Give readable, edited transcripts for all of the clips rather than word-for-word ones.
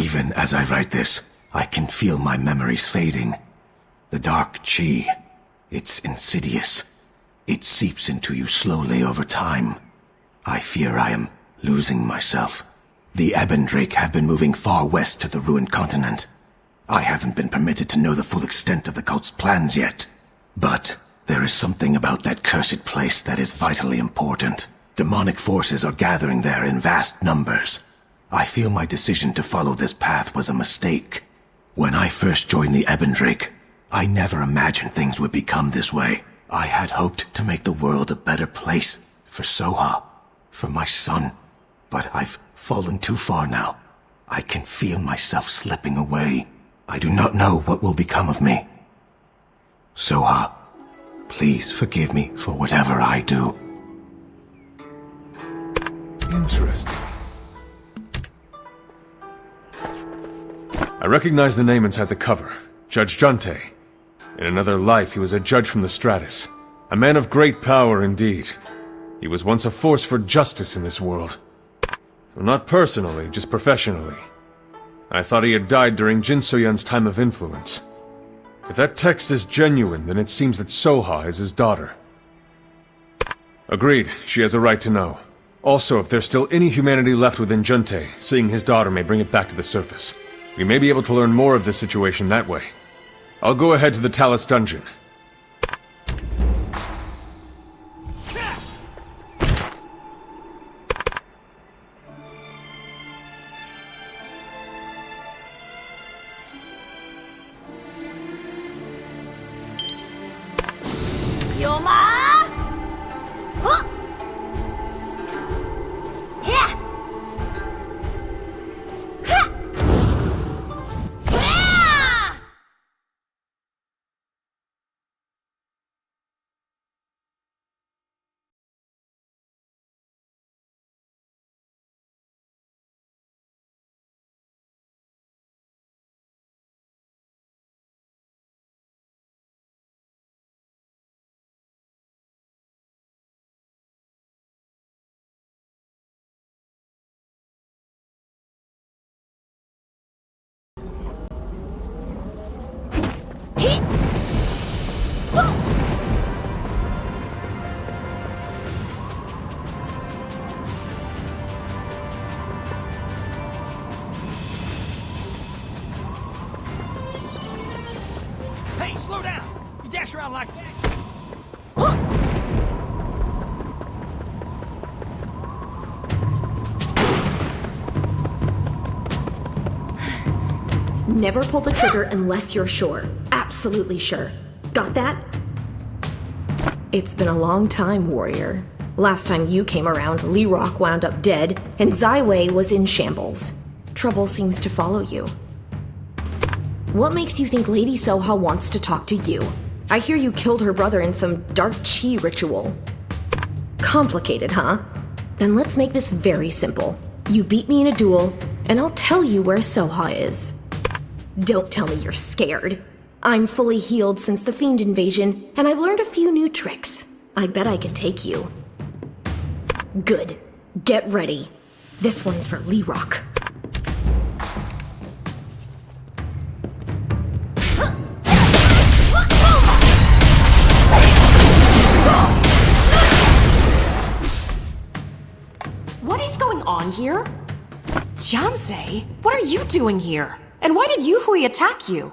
Even as I write this, I can feel my memories fading. The dark chi, it's insidious. It seeps into you slowly over time. I fear I am losing myself. The Ebbendrake have been moving far west to the ruined continent. I haven't been permitted to know the full extent of the cult's plans yet. But there is something about that cursed place that is vitally important. Demonic forces are gathering there in vast numbers. I feel my decision to follow this path was a mistake. When I first joined the Ebbendrake, I never imagined things would become this way. I had hoped to make the world a better place for Soha, for my son. But I've fallen too far now. I can feel myself slipping away. I do not know what will become of me. Soha, please forgive me for whatever I do. Interesting. I recognize the name inside the cover. Judge Junte. In another life, he was a judge from the Stratus. A man of great power indeed. He was once a force for justice in this world. Well, not personally, just professionally. I thought he had died during Jin Soyun's time of influence. If that text is genuine, then it seems that Soha is his daughter. Agreed, she has a right to know. Also, if there's still any humanity left within Junte, seeing his daughter may bring it back to the surface. We may be able to learn more of this situation that way. I'll go ahead to the Talus dungeon. Hey, slow down! You dash around like that! Never pull the trigger unless you're sure. Absolutely sure. Got that? It's been a long time, warrior. Last time you came around, Lee Rock wound up dead, and Zaiwei was in shambles. Trouble seems to follow you. What makes you think Lady Soha wants to talk to you? I hear you killed her brother in some dark chi ritual. Complicated, huh? Then let's make this very simple. You beat me in a duel, and I'll tell you where Soha is. Don't tell me you're scared. I'm fully healed since the Fiend invasion, and I've learned a few new tricks. I bet I can take you. Good. Get ready. This one's for Lee Rock. What is going on here? Jiansei, what are you doing here? And why did Yuhui attack you?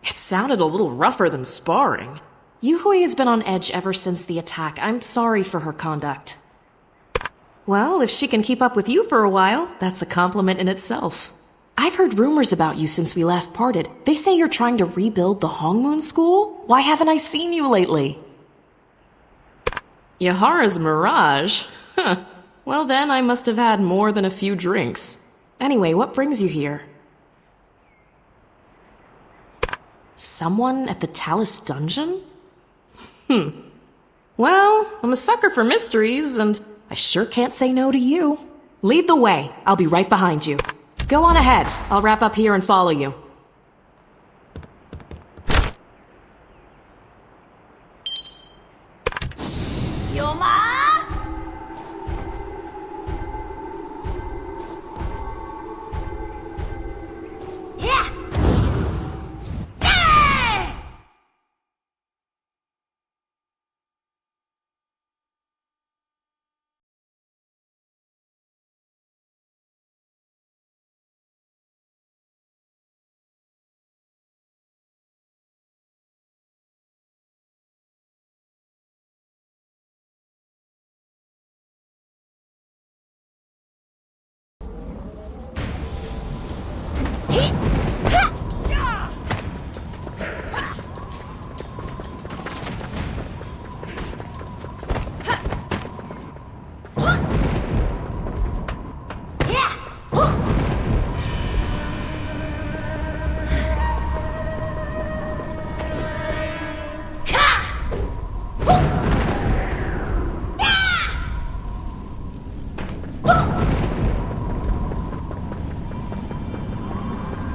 It sounded a little rougher than sparring. Yuhui has been on edge ever since the attack. I'm sorry for her conduct. Well, if she can keep up with you for a while, that's a compliment in itself. I've heard rumors about you since we last parted. They say you're trying to rebuild the Hongmoon School? Why haven't I seen you lately? Yahara's Mirage? Huh. Well then, I must have had more than a few drinks. Anyway, what brings you here? Someone at the Talus dungeon? Well, I'm a sucker for mysteries, and I sure can't say no to you. Lead the way. I'll be right behind you. Go on ahead. I'll wrap up here and follow you.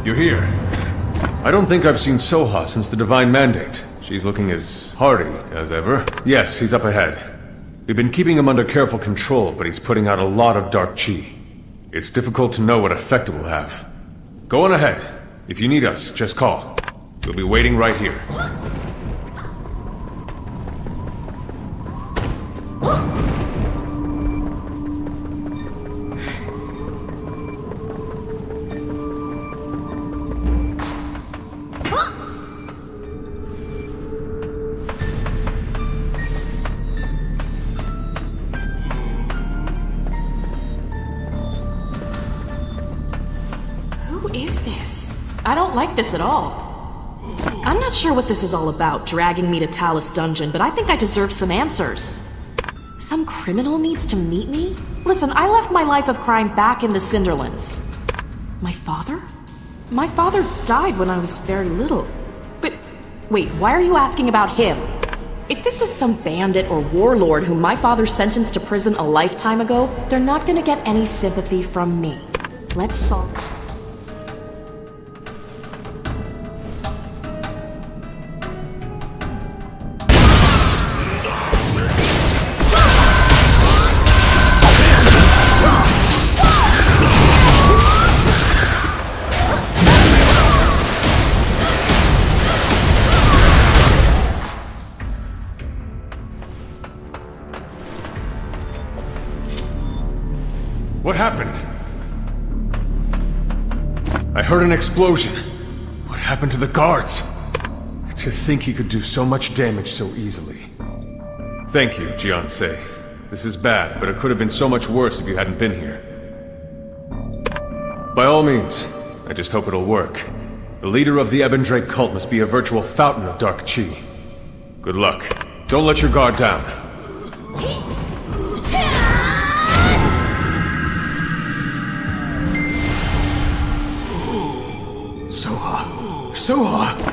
You're here. I don't think I've seen Soha since the Divine Mandate. She's looking as hardy as ever. Yes, he's up ahead. We've been keeping him under careful control, but he's putting out a lot of dark chi. It's difficult to know what effect it will have. Go on ahead. If you need us, just call. We'll be waiting right here. Who is this? I don't like this at all. I'm not sure what this is all about, dragging me to Talus Dungeon, but I think I deserve some answers. Some criminal needs to meet me? Listen, I left my life of crime back in the Cinderlands. My father? My father died when I was very little. But, wait, why are you asking about him? If this is some bandit or warlord whom my father sentenced to prison a lifetime ago, they're not gonna get any sympathy from me. Let's solve it. What happened? I heard an explosion. What happened to the guards? To think he could do so much damage so easily. Thank you, Jiansei. This is bad, but it could have been so much worse if you hadn't been here. By all means, I just hope it'll work. The leader of the Ebendrake cult must be a virtual fountain of dark chi. Good luck. Don't let your guard down. Soha!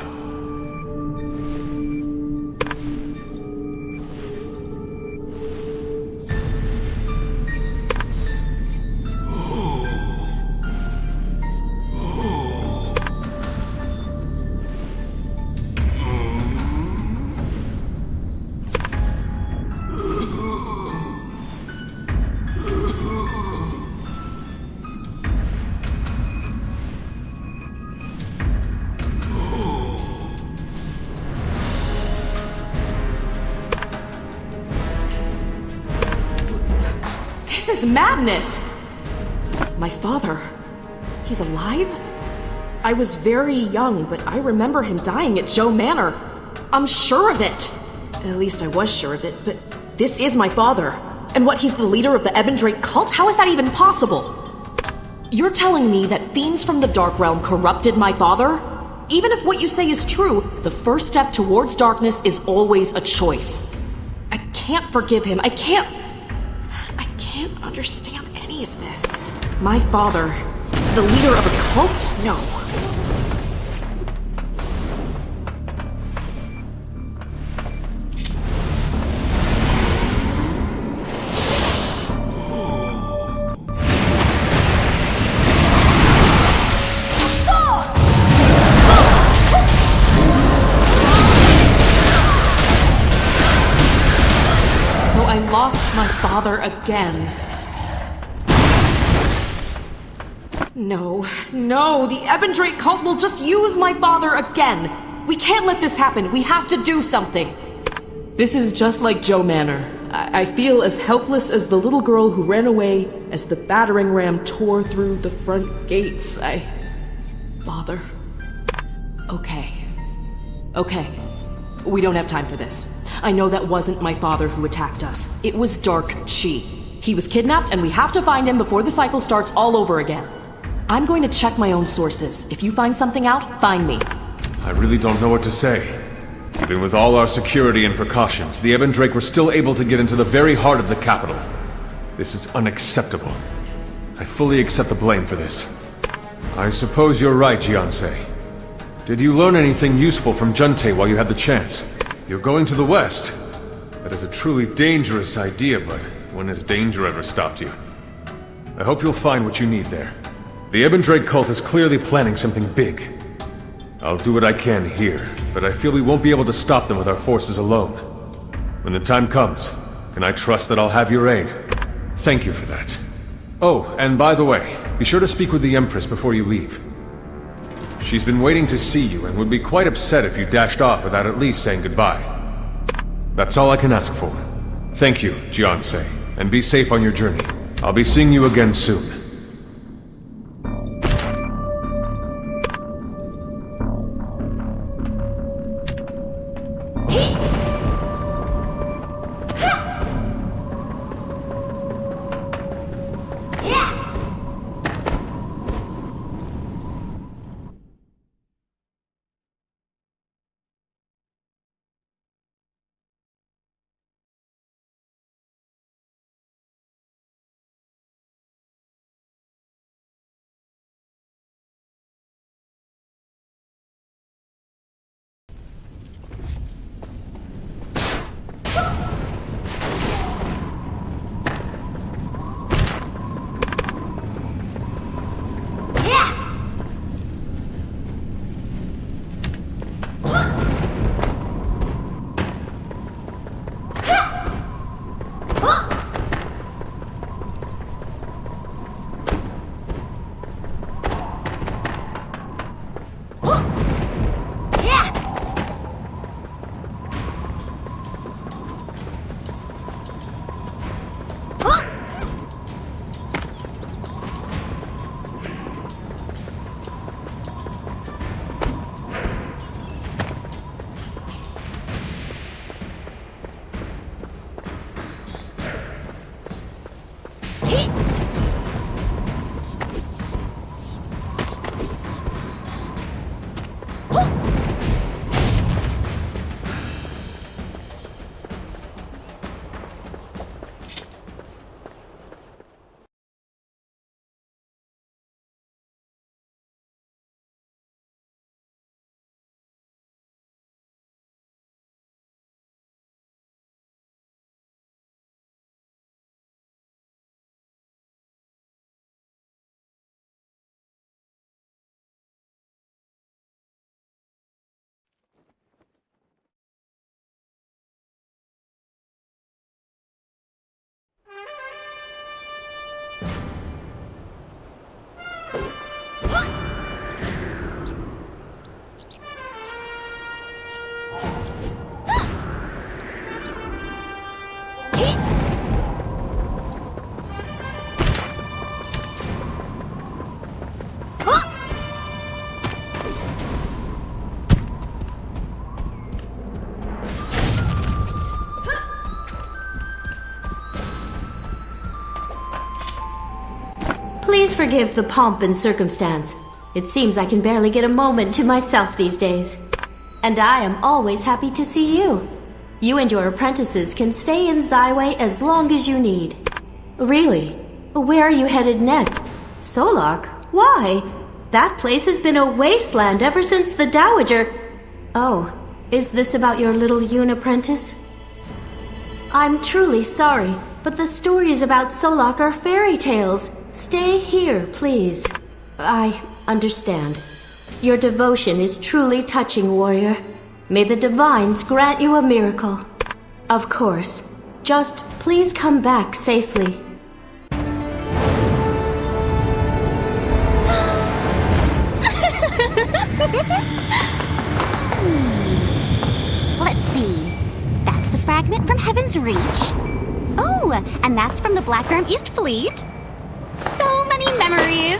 This is madness! My father, he's alive? I was very young, but I remember him dying at Joe Manor. I'm sure of it! At least I was sure of it, but this is my father. And what, he's the leader of the Ebendrake cult? How is that even possible? You're telling me that fiends from the Dark Realm corrupted my father? Even if what you say is true, the first step towards darkness is always a choice. I can't forgive him. I can't understand any of this. My father, the leader of a cult? No. So I lost my father again. No, the Ebendrake cult will just use my father again! We can't let this happen, we have to do something! This is just like Joe Manor. I feel as helpless as the little girl who ran away as the battering ram tore through the front gates. Father? Okay. We don't have time for this. I know that wasn't my father who attacked us. It was Dark Chi. He was kidnapped and we have to find him before the cycle starts all over again. I'm going to check my own sources. If you find something out, find me. I really don't know what to say. Even with all our security and precautions, the Ebendrake were still able to get into the very heart of the capital. This is unacceptable. I fully accept the blame for this. I suppose you're right, Jiansei. Did you learn anything useful from Juntei while you had the chance? You're going to the west. That is a truly dangerous idea, but when has danger ever stopped you? I hope you'll find what you need there. The Ebondrake cult is clearly planning something big. I'll do what I can here, but I feel we won't be able to stop them with our forces alone. When the time comes, can I trust that I'll have your aid? Thank you for that. Oh, and by the way, be sure to speak with the Empress before you leave. She's been waiting to see you and would be quite upset if you dashed off without at least saying goodbye. That's all I can ask for. Thank you, Jiansei, and be safe on your journey. I'll be seeing you again soon. Please forgive the pomp and circumstance. It seems I can barely get a moment to myself these days. And I am always happy to see you. You and your apprentices can stay in Zyway as long as you need. Really? Where are you headed next? Solark? Why? That place has been a wasteland ever since the Dowager... Oh, is this about your little Yun apprentice? I'm truly sorry, but the stories about Solark are fairy tales. Stay here, please. I understand. Your devotion is truly touching, warrior. May the divines grant you a miracle. Of course. Just please come back safely. Let's see. That's the fragment from Heaven's Reach. Oh, and that's from the Blackroom East Fleet. So many memories!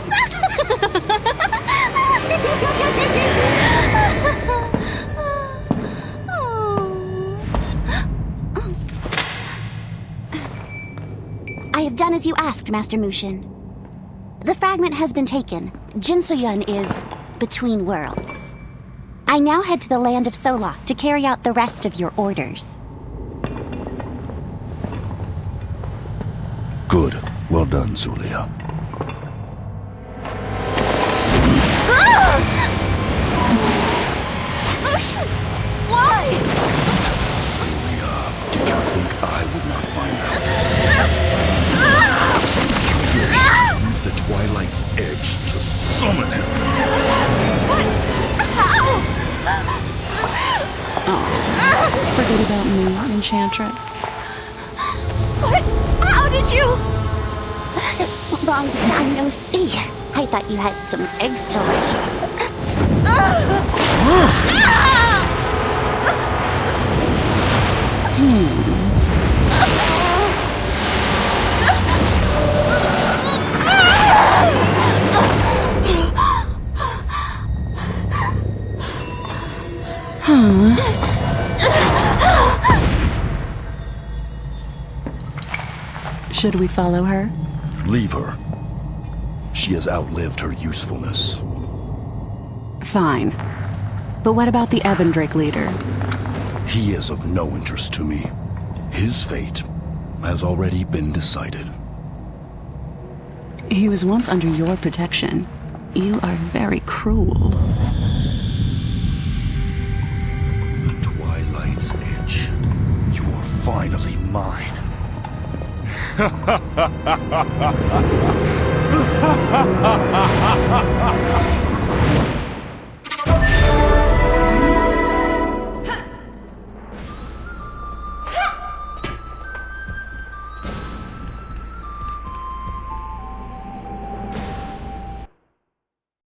I have done as you asked, Master Mushin. The fragment has been taken. Jinsoyun is between worlds. I now head to the land of Solok to carry out the rest of your orders. Good. Well done, Zulia. Why? Zulia, did you think I would not find out? You need to use the Twilight's edge to Enchantress. What? How did you? Long time no see. I thought you had some eggs to Should we follow her? Leave her. She has outlived her usefulness. Fine. But what about the Ebendrake leader? He is of no interest to me. His fate has already been decided. He was once under your protection. You are very cruel. The Twilight's edge. You are finally mine.